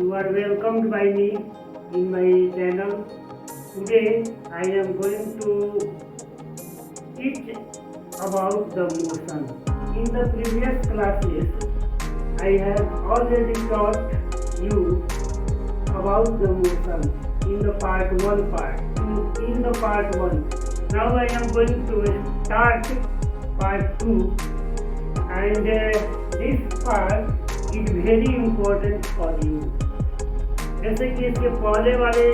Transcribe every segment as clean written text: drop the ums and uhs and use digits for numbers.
You are welcomed by me in my channel. Today I am going to teach about the motion. In the previous classes I have already taught you about the motion in the part 1 in the part 1. Now I am going to start part 2 and this part is very important for you. जैसे कि इसके पहले वाले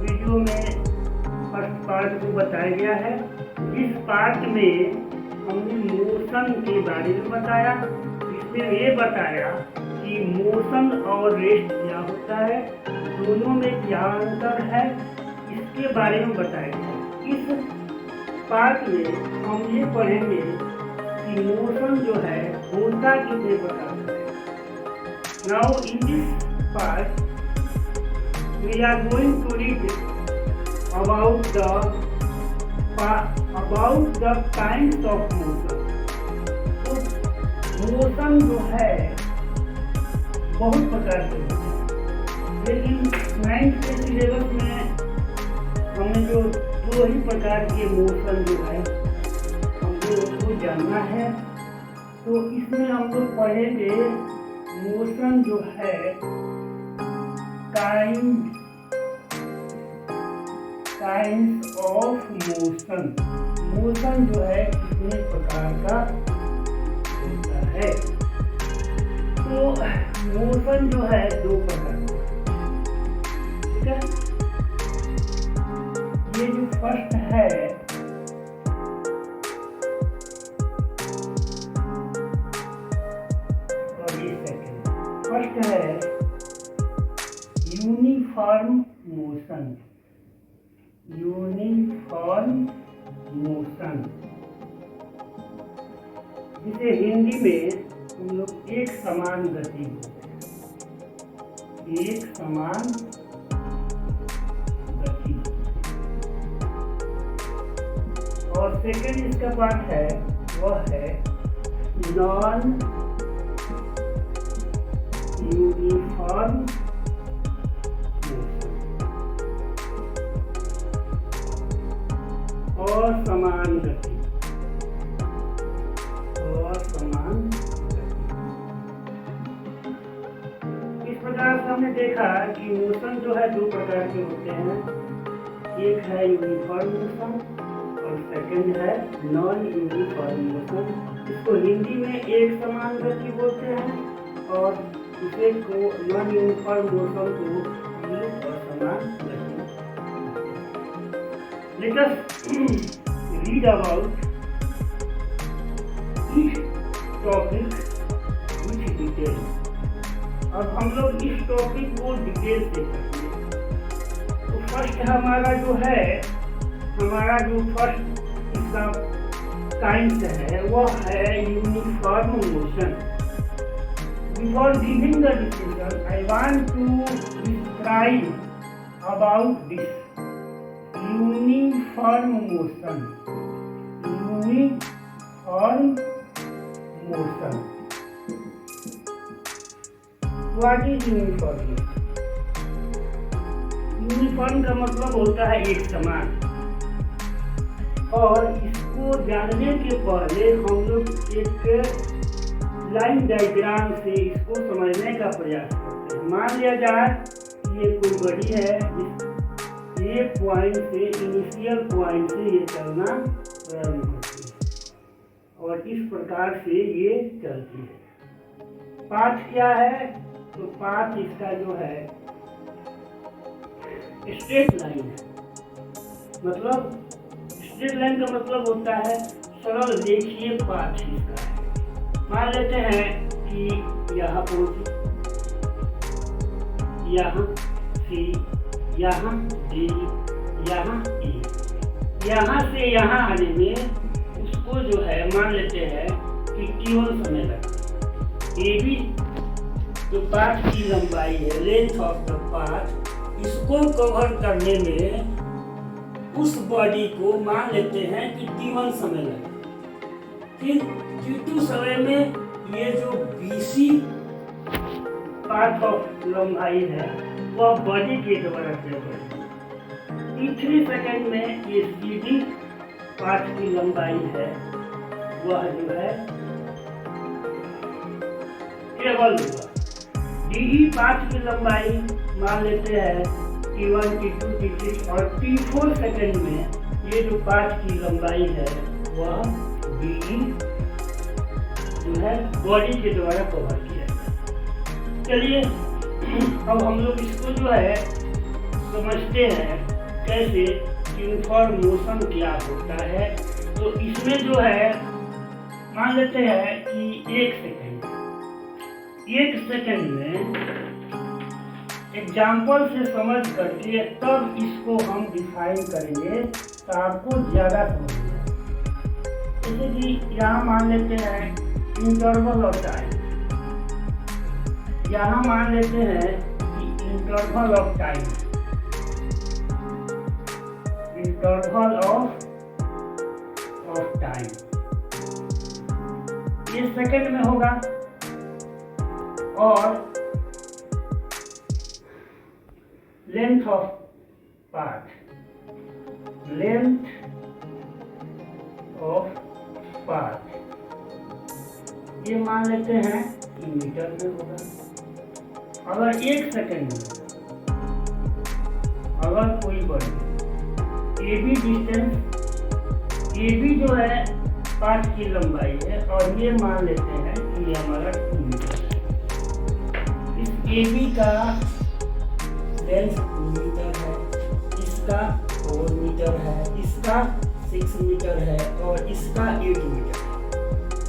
video में first part को बताया गया है, इस पार्ट में हमने मोशन के बारे में बताया। इसमें ये बताया कि मोशन और रेस्ट क्या होता है, दोनों में क्या अंतर है, इसके बारे में बताया गया। इस पार्ट में हम ये पढ़ेंगे कि मोशन जो है होता कितने प्रकार का है। Now in this part we are going to read about the kinds of motion. तो मोशन जो है बहुत प्रकार के होते हैं, लेकिन 9th के सिलेबस में हमने जो 2 ही प्रकार के मोशन जो है हमको उसको जानना है। तो इसमें हम लोग पढ़ेंगे मोशन जो है काइंड ऑफ मोशन। मोशन जो है कितने प्रकार का होता है। तो मोशन जो है 2 प्रकार का, ठीक है। ये जो फर्स्ट है और ये सेकंड। फर्स्ट है यूनिफॉर्म मोशन। यूनिफॉर्म मोशन जिसे हिंदी में हम लोग एक समान गति बोलते हैं। एक समान गति। और सेकंड इसका पार्ट है वह है नॉन यूनिफॉर्म और समान गति। और समान गति। इस प्रकार से हमने देखा कि मोशन जो है 2 प्रकार के होते हैं। एक है यूनिफॉर्म मोशन और सेकंड है नॉन यूनिफॉर्म मोशन। इसको हिंदी में एक समान गति बोलते हैं और दूसरे को नॉन यूनिफॉर्म मोशन को असमान गति। Let us read about each topic with detail. अब हम लोग इस टॉपिक को डिटेल से पढ़ेंगे। तो फर्स्ट हमारा जो है, हमारा जो फर्स्ट इसका काइंड है वह है uniform motion. Before giving the decision, I want to describe about this uniform motion. Uniform motion. What is uniform? Uniform का मतलब होता है एक समान। और इसको जानने के पहले हम लोग एक लाइन डायग्राम से इसको समझने का प्रयास करते हैं। मान लिया जाए कि ये कोई बड़ी है, ये पॉइंट से इनिशियल पॉइंट से ये चलना प्रारंभ होती है और इस प्रकार से ये चलती है। पाथ क्या है? तो पाथ इसका जो है स्ट्रेट लाइन है। मतलब स्ट्रेट लाइन का मतलब होता है सरल रेखीय पाथ इसका है। मान लेते हैं कि यहाँ पहुंचे, यहाँ सी, यहाँ डी, यहाँ ई। यहाँ से यहाँ आने में उसको जो है मान लेते हैं कि T1 समय लगा। ए बी जो पाथ की लंबाई है, लेंथ ऑफ द पाथ, इसको कवर करने में उस बॉडी को मान लेते हैं कि T1 समय लगा। फिर T2 समय में ये जो BC पाथ ऑफ लंबाई है वह बॉडी के द्वारा तय होती है। 3 सेकंड में ये CD पाथ की लंबाई है वह जो है टेबल होगा। DE पाथ की लंबाई मान लेते हैं T1, T2, T3 और T4 सेकंड में ये जो पाथ की लंबाई है वह DE जो है बॉडी के द्वारा कवर किया जाए। चलिए अब हम लोग इसको जो है समझते हैं कैसे यूनिफॉर्म मोशन क्या होता है। तो इसमें जो है मान लेते हैं कि 1 सेकंड में एग्जाम्पल से समझ करके तब इसको हम डिफाइन करेंगे तो आपको ज़्यादा समझ में आएगा। जैसे कि यहाँ मान लेते हैं इंटरवल ऑफ टाइम, यहाँ मान लेते हैं कि interval of time, interval of time ये सेकंड में होगा और length of path, length of path ये मान लेते हैं कि मीटर में होगा। अगर 1 सेकंड में अगर कोई बॉडी AB डिस्टेंस, AB जो है पाथ की लंबाई है और ये मान लेते हैं कि हमारा 2 मीटर है। इस AB का लेंथ 2 मीटर है, इसका 4 मीटर है, इसका 6 मीटर है और इसका 8 मीटर है।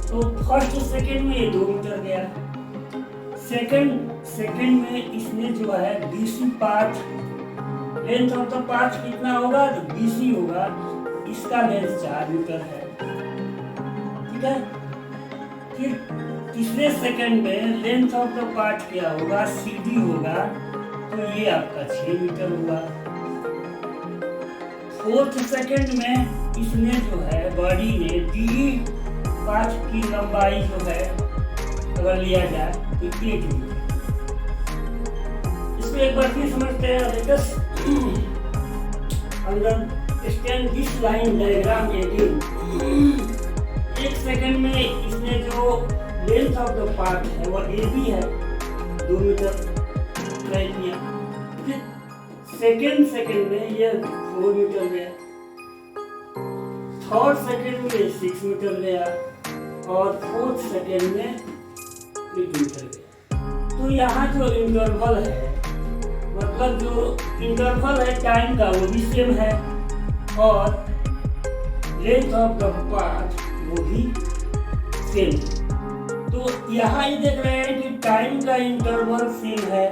तो फर्स्ट सेकंड में ये 2 मीटर गया। सेकंड में इसने जो है BC path, length of the path कितना होगा तो BC होगा, इसका लेंथ 4 मीटर है। ठीक है। फिर तीसरे सेकंड में लेंथ ऑफ द पाथ क्या होगा CD होगा, तो ये आपका 6 मीटर हुआ। 4th सेकंड में इसने जो है बॉडी ने DE पाथ की लंबाई जो है अगर लिया जाए तो 8 मीटर। इसको एक बार फिर समझते हैं। Let's understand this line diagram again. 1 second में इसने जो लेंथ ऑफ द पाथ है वो AB है, 2 मीटर ट्राई किया। फिर सेकंड में ये 4 मीटर गया, 3rd सेकंड में 6 मीटर गया और 4th सेकंड में 8 मीटर गया। तो यहाँ जो इंटरवल है, मतलब जो इंटरवल है टाइम का वो भी सेम है और लेंथ ऑफ द पाथ वो भी सेम है। तो यहाँ ये देख रहे हैं कि टाइम का इंटरवल सेम है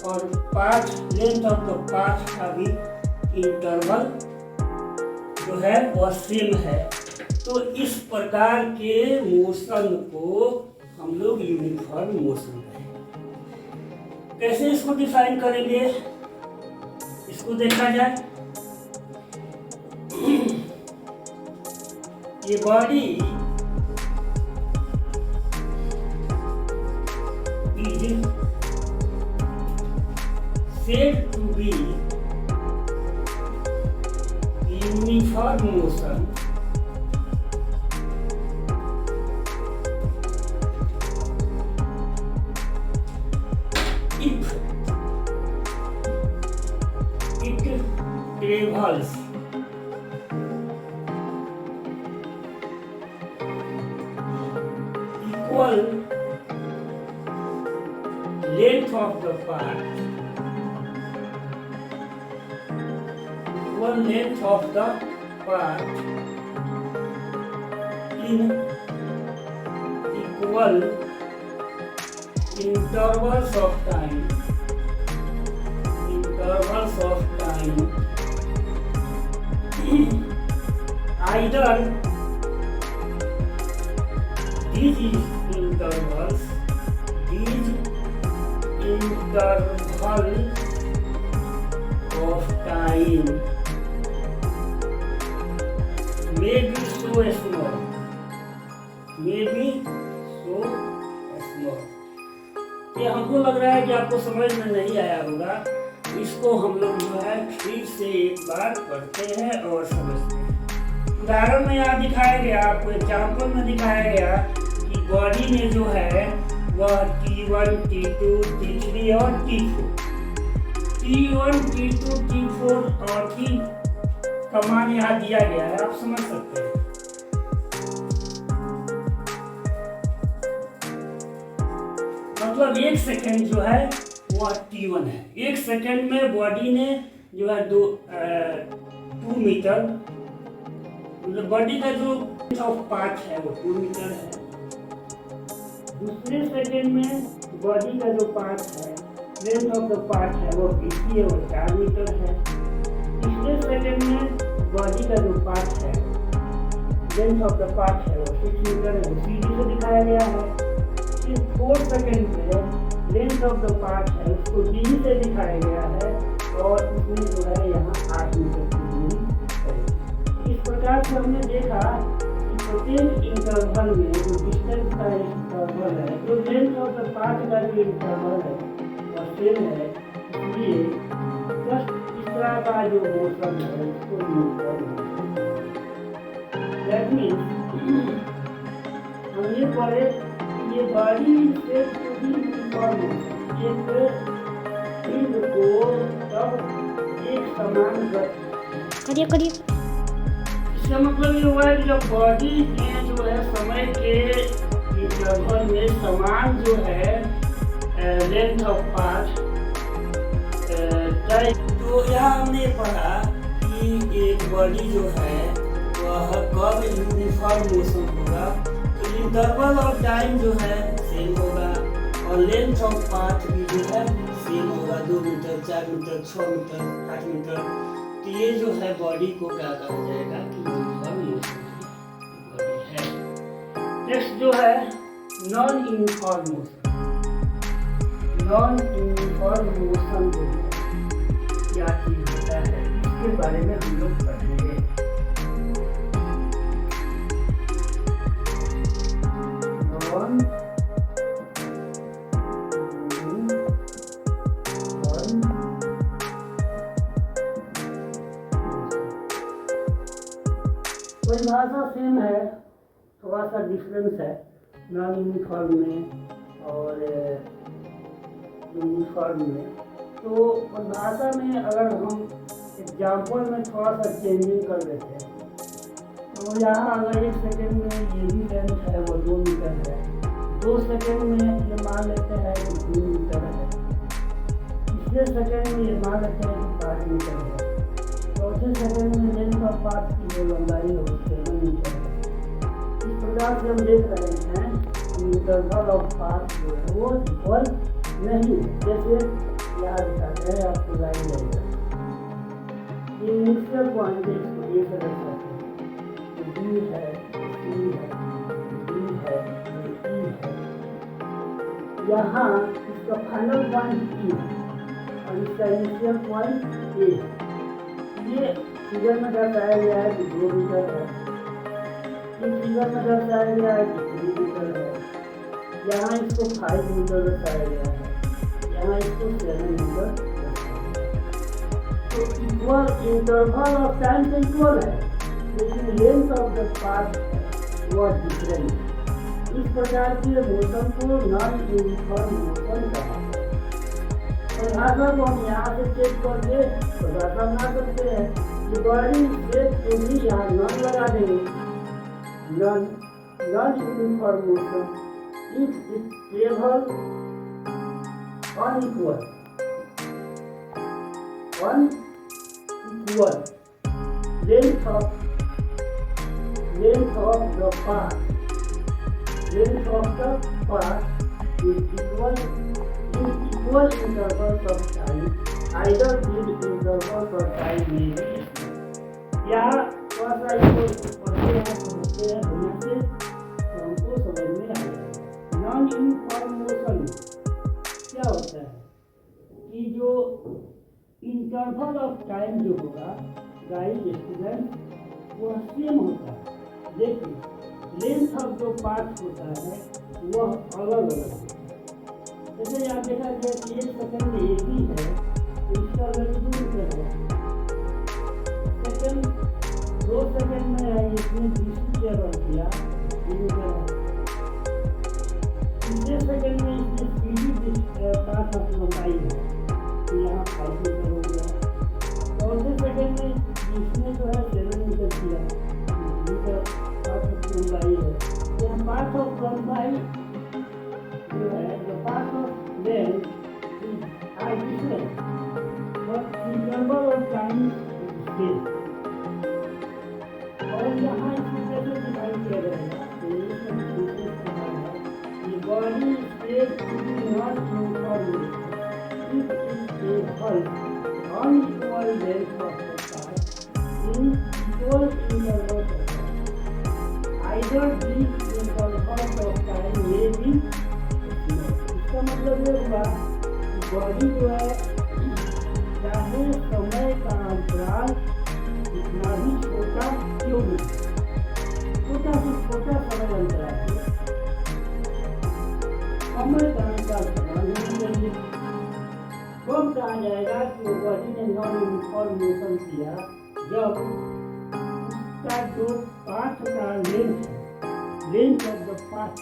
और path, length of the path का भी इंटरवल जो है वह सेम है। तो इस प्रकार के मोशन को हम लोग यूनिफॉर्म मोशन कहेंगे। कैसे इसको डिफाइन करेंगे, इसको देखा जाए। ये body is said to be uniform motion if it travels equal length of the path, equal length of the path in equal intervals of time, either these intervals of time may be so small, ये हमको लग रहा है कि आपको समझ में नहीं आया होगा। इसको हम लोग जो है फिर से एक बार पढ़ते हैं और समझते हैं। उदाहरण में यहाँ दिखाया गया, आपको एग्जाम्पल में दिखाया गया कि बॉडी में जो है वह T1, T2, T3 और T4, T1, T2, T4 और T का मान यहाँ दिया गया है, आप समझ सकते हैं। मतलब 1 सेकेंड जो है वह T1 है। 1 सेकेंड में बॉडी ने जो है 2 मीटर, मतलब बॉडी का जो पार्ट है वो 2 मीटर है। दूसरे सेकेंड में बॉडी का जो पार्ट है, लेंथ ऑफ द पार्ट है वो BC है, वो 4 मीटर है। तीसरे सेकेंड में बॉडी का जो पार्ट है, लेंथ ऑफ द पार्ट है वो 6 मीटर है, वो सीधी से दिखाया गया है। 4 सेकेंड में लेंथ ऑफ द पार्ट है उसको डीवी से दिखाया गया है और इसमें जो है यहाँ 8 मीटर की दूरी है। इस प्रकार से हमने देखा कि प्रत्येक इंटरवल में जो डिस्टेंस का इंटरवल है, जो लेंथ ऑफ द पार्ट का जो इंटरवल है वह सेम है। इसलिए जस्ट इस तरह का जो मोशन है उसको दैट मीन्स हम ये पढ़े ये बॉडी से पूरी यूनिफॉर्म एक पिंड को तब एक समान करिए। इसका मतलब ये हुआ है कि जब बॉडी में जो है समय के इंटरवल में समान जो है लेंथ ऑफ पार्ट तो यहाँ हमने पढ़ा कि एक बॉडी जो है वह कब यूनिफॉर्म मोशन होगा, इंटरवल ऑफ टाइम जो है सेम होगा और लेंथ ऑफ पाथ भी जो है सेम होगा, 2 मीटर, 4 मीटर, 6 मीटर, 8 मीटर। तो ये जो है बॉडी को क्या कहा जाएगा कि यूनिफॉर्म मोशन बॉडी है। नेक्स्ट जो है non uniform motion. Non uniform motion जो है क्या चीज होता है इसके बारे में हम लोग पढ़ेंगे। परिभाषा सेम है, थोड़ा सा डिफरेंस है नॉन यूनिफॉर्म में और यूनिफॉर्म में। तो परिभाषा में अगर हम एग्जाम्पल में थोड़ा सा चेंजिंग कर देते हैं तो यहाँ अगर 1 सेकेंड में ये भी लेंथ है वो 2 मीटर है, 2 सेकेंड में ये मान लेते हैं कि 3 मीटर है, तीसरे सेकेंड में ये मान लेते हैं कि 5 मीटर है, चौथे सेकेंड में लेंथ ऑफ पाथ की जो लंबाई है वो 7 मीटर है। इस प्रकार से हम देख रहे हैं इंटरवल ऑफ पाथ जो है वो इक्वल नहीं, जैसे यहाँ दिखाते हैं आपको लाइन लगेगा। ये इनिशियल पॉइंट है, इसको ये कर सकते हैं D है, C है, D है, E है। यहाँ इसका फाइनल पॉइंट E और इसका इनिशियल पॉइंट A है। ये फिगर में दर्शाया गया है कि 2 मीटर है, इस फिगर में दर्शाया गया है कि 3 मीटर है, यहाँ इसको 5 मीटर दर्शाया गया है, यहाँ इसको 7 मीटर दर्शाया गया है। तो इक्वल इंटरवल ऑफ टाइम से इक्वल है, लेकिन लेंथ ऑफ द पाथ वह डिफरेंट। इस प्रकार के मोशन को नॉन यूनिफॉर्म मोशन कहा है। परिभाषा को हम यहाँ से चेक करके परिभाषा बना सकते हैं कि बॉडी से तो भी यहाँ नॉन लगा देंगे। Non uniform motion if it travel unequal length of the path is equal in equal intervals of time, either with intervals of time may be। यहाँ थोड़ा सा इसको पढ़ते हैं समझते हैं बढ़िया से तो हमको समझ में आ जाएगा। नॉन यूनिफॉर्म मोशन क्या होता है कि जो इंटरवल ऑफ टाइम जो होगा गाइस स्टूडेंट वह सेम होता है, लेकिन लेंथ ऑफ जो पाथ होता है वह अलग अलग होता है। जैसे यहाँ देखा गया कि 1 सेकंड में एक ही है, तो इसका वैल्यू 2 मीटर है। सेकंड 2 सेकंड में है, इसने 20 मीटर किया, 2 मीटर है। तीसरे सेकंड में इसने स्पीड पास ऑफ लंबाई है, तो यहाँ 5 मीटर हो गया। चौथे सेकंड में इसने जो है 7 मीटर किया, मीटर पास ऑफ लंबाई है। यहाँ पास ऑफ लंबाई जो है, the path of length are different, but the number of time is same. और यहाँ इसी कैसे दिखाई दे रहेगा, the body state is not uniform if it is held unequal length of the path in equal intervals of time. Either these intervals of time may be, इसका मतलब ये हुआ कि बॉडी जो है, चाहे समय का अंतराल इतना ही छोटा क्यों नहीं, छोटा से छोटा समय अंतराल है, समय का अंतराल समान होना चाहिए। कब कहा जाएगा कि वो बॉडी ने नॉन यूनिफॉर्म मोशन किया, जब उसका जो पाथ का लेंथ ऑफ द पाथ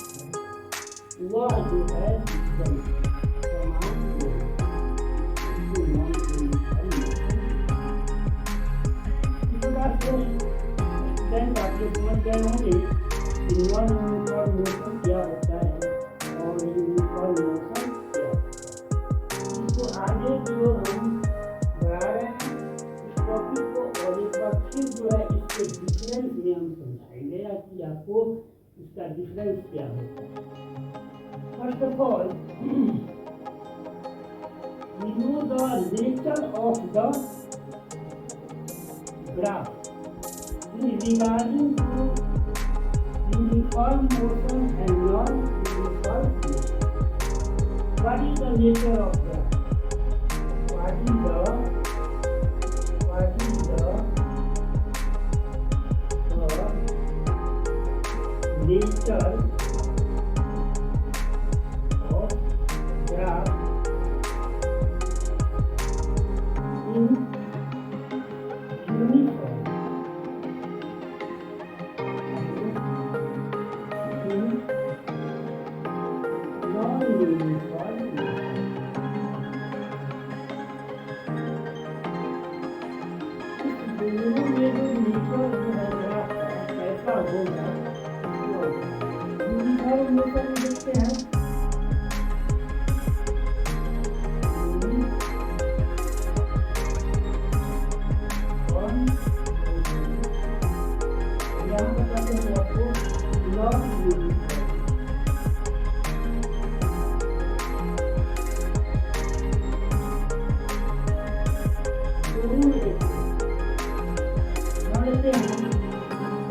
वह जो है समान आप लोग समझ गए होंगे कि नॉन यूनिफॉर्म मोशन क्या होता है और यूनिफॉर्म मोशन क्या होता है। इसको आगे की ओर हम बढ़ा रहे हैं इस टॉपिक को, और एक बार फिर जो है इसके डिफरेंस में हम समझाएंगे कि आपको इसका डिफरेंस क्या होता है। First of all, we know the nature of the graph regarding to uniform motion and non-uniform motion. What is the nature of graph? What is the nature graph in uniform non-uniform दोनों में जो nature जो है graph का कैसा होगा, uniform motion देखते हैं।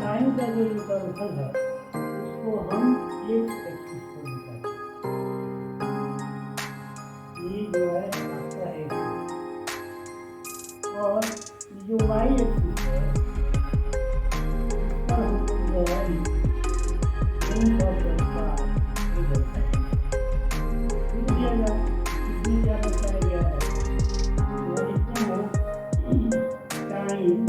टाइम का जो इंटरवल है उसको हम एक एक्सिस पर दिखाते हैं, ये जो है आपका एक्सिस, और जो वाई एक्सिस है इसका हम जो है लेंथ ऑफ द पाथ दिया जाए। इसमें क्या बताया गया है, वो लिखते हैं टाइम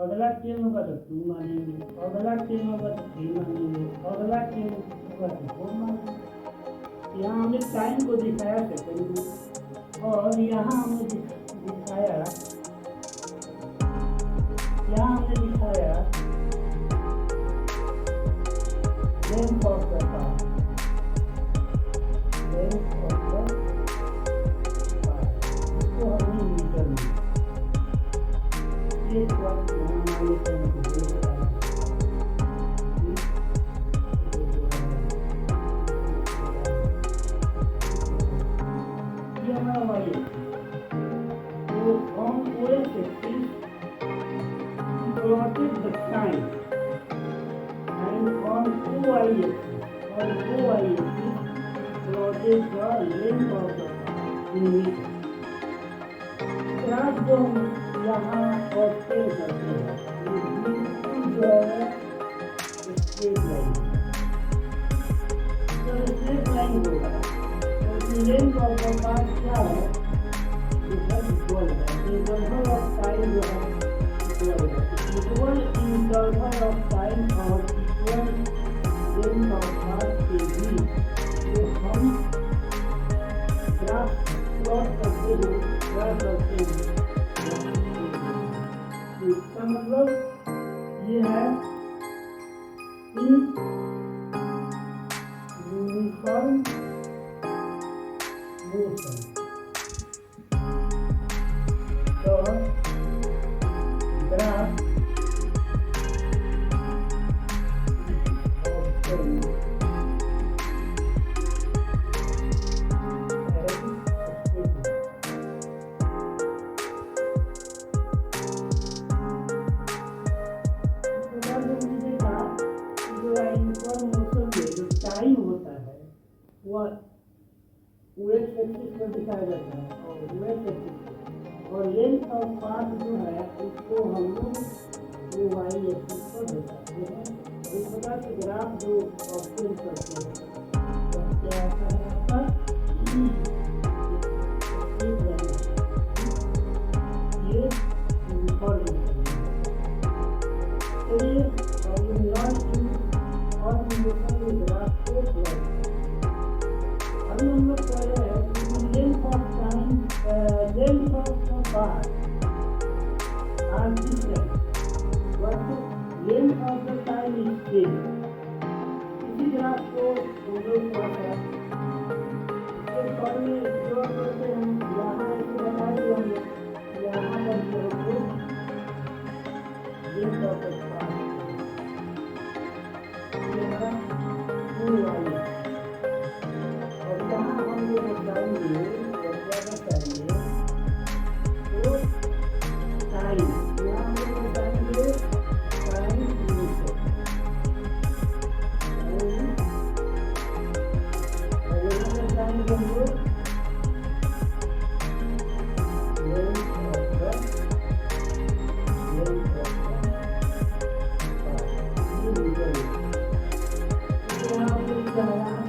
अगला टेन होगा तो 2 मानेंगे, अगला टेन होगा तो 3 मानेंगे, अगला टेन होगा तो 4 मानेंगे। यहाँ हमने टाइम को दिखाया सेकंड में, और यहाँ हमने दिखाया लेंथ ऑफ द पाथ, इसको हमने मीटर में, ये हमारा वाई तो on OS axis plotted the time, and on OY axis plotted the length of the path in meter। Graph जो हम यहाँ ऑप्टेन करते हैं, ये बिल्कुल जो है स्ट्रेट लाइन, तो स्ट्रेट लाइन होगा तो लेंथ ऑफ द पाथ क्या है, इक्वल है, इंटरवल ऑफ टाइम जो है इक्वल इंटरवल ऑफ टाइम और इक्वल लेंथ ऑफ पाथ के बीच जो हम ग्राफ प्लॉट करते हैं, क्या करते हैं, इसका मतलब ये है यूनिफॉर्म मोशन। तो ग्राफ टाइम होता है वह वेट एक्सिस पर दिखाया जाता है और वेट एक्सिस और लेंथ ऑफ पाथ जो है उसको हम लोग वाई एक्सिस पर दिखाते हैं। इस प्रकार से ग्राफ जो ऑप्शन करते हैं तो क्या आता है आपका ये इंफॉर्मेशन चलिए और ग्राफ को अभी हम लोग कह रहे हैं कि length of time length of the path are different but length of the time is same. इसी ग्राफ को हम लोग थोड़ा सा इसके पहले जो करते हैं यहाँ ऐसे बताएंगे हम लोग यहाँ पर जो है लेंथ ऑफ द पाथ और यहाँ हम लोग बताएंगे और क्या बताएंगे तो टाइम, यहाँ हम लोग बताएंगे टाइम और यहाँ बताएंगे हम लोग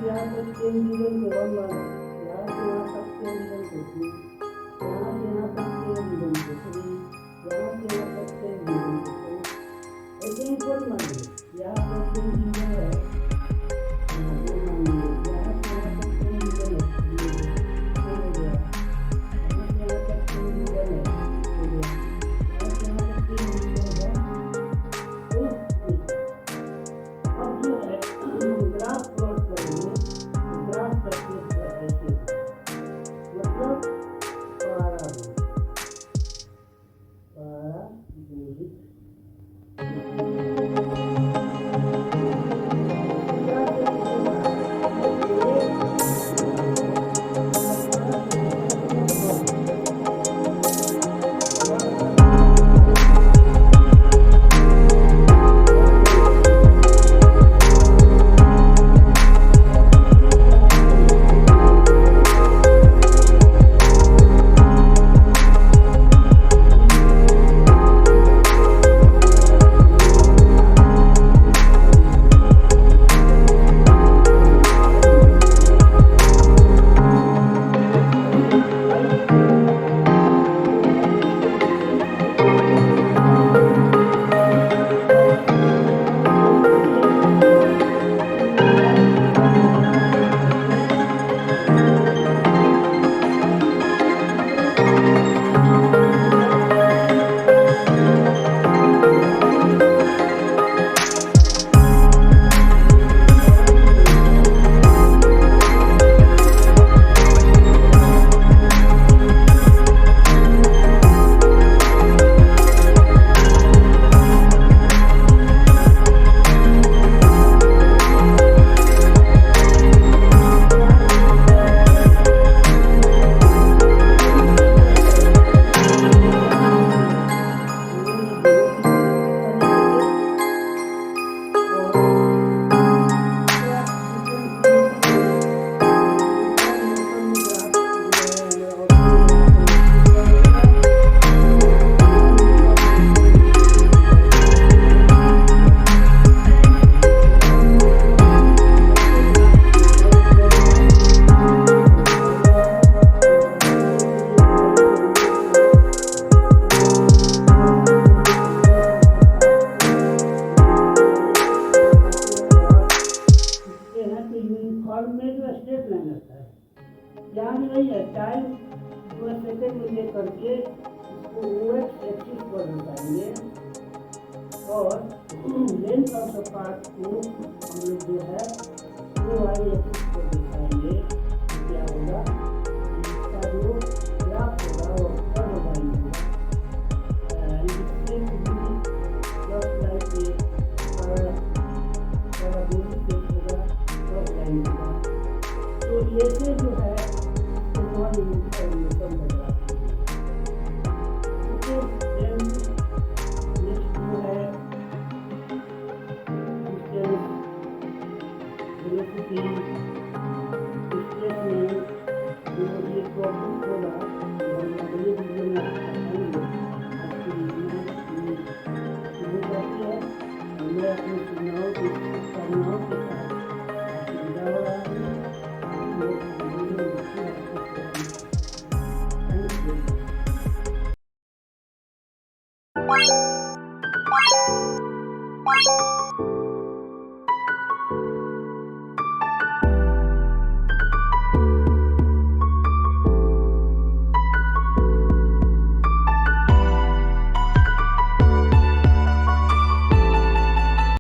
यहाँ तक चेन डिवीजन को 1 वाला, यहाँ से यहाँ तक चेन डिवीजन को 2, यहाँ से यहाँ तक चेन डिवीजन को 3, यहाँ से यहाँ तक चेन डिवीजन को 4। ऐसे ही कोई मान लीजिए यहाँ पर चेन डिवीजन है, यहाँ से यहाँ तक चेन डिवीजन है, यहाँ से यहाँ तक चेन डिवीजन है, यहाँ से यहाँ तक चेन डिवीजन है। तो अब जो है ग्राफ प्लॉट करेंगे, ग्राफ सर्फेस पर ऐसे मतलब यहाँ भी वही है, टाइम जो है सेकेंड में ले करके इसको OX एक्सिस पर बताएंगे और लेंथ ऑफ द पार्ट को हम लोग जो है OY एक्सिस पर दिखाएंगे। क्या होगा, इसका जो ग्राफ होगा वो कर्व लाइन होगा, इसमें जस्ट लाइक ये पैराबोलिक होगा, कर्व लाइन होगा। तो ये से जो है नॉन यूनिट एनिमेशन बन रहा है। ओके, देन नेक्स्ट जो है डिस्टेंस, वेलोसिटी, डिस्प्लेसमेंट, जो ये प्रॉब्लम होगा हम अगले वीडियो में बताएंगे। आज की वीडियो में शुरू करते हैं। मैं अपनी सुविधाओं के साथ